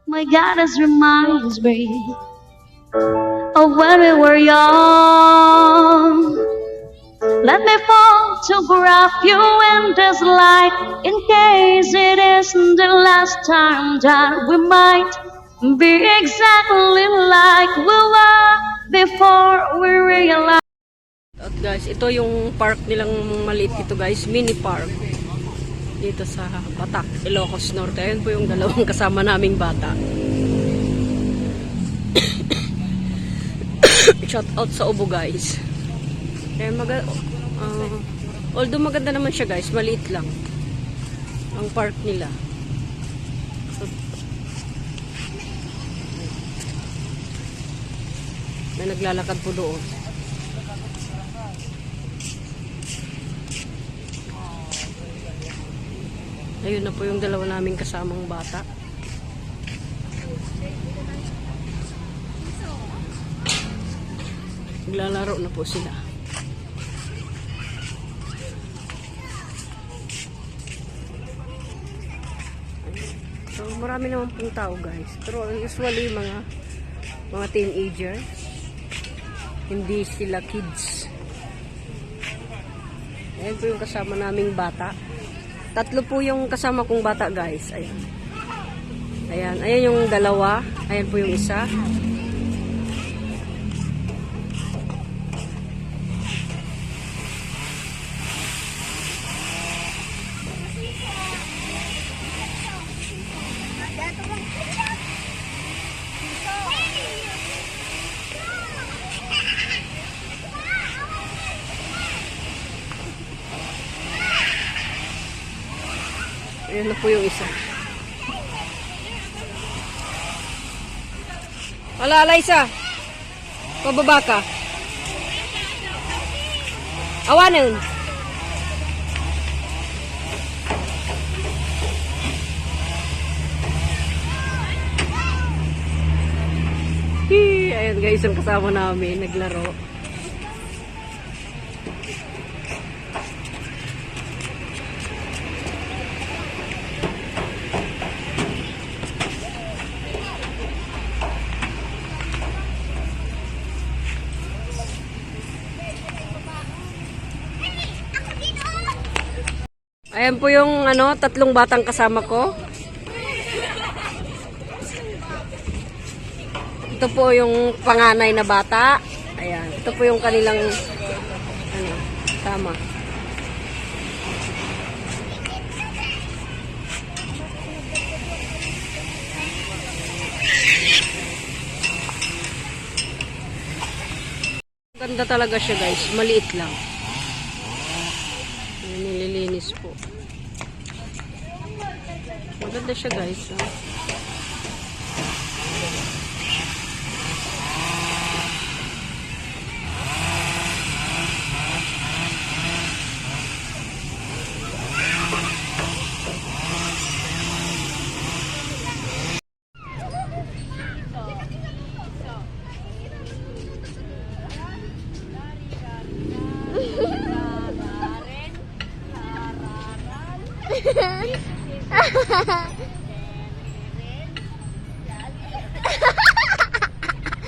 My God, this reminds me of when we were young. Let me photograph you in this light, in case it isn't the last time that we might be exactly like we were before we realized. At guys, ito yung park nilang maliit dito guys, mini park. Dito sa Batak, Ilocos Norte. Ayun po yung dalawang kasama naming bata. Shout out sa Ubo guys. Kaya although maganda naman siya guys, maliit lang ang park nila. So, may naglalakad po doon. Ayun na po yung dalawa naming kasamang bata. Naglalaro na po sila. So, marami naman pong tao guys. Pero usually mga teenager. Hindi sila kids. Ayan po yung kasama naming bata. Tatlo po yung kasama kong bata guys. Ayan. Ayan yung dalawa. Ayan po yung isa. Ayan na po yung isa. Wala, Alaysa. Pababa ka. Awanan. Ayan guys, ang kasama namin. Naglaro. Ayan po yung tatlong batang kasama ko. Ito po yung panganay na bata. Ayan, ito po yung kanilang kasama. Ganda talaga siya guys, maliit lang. Nililinis po. Maganda siya guys.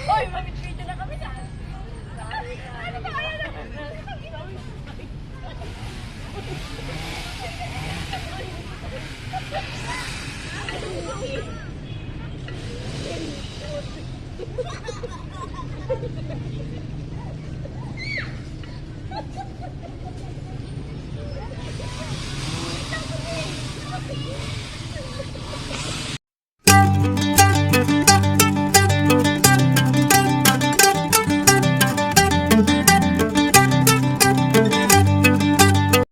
Oy, mag-video na kami sa. Ano ba kaya na?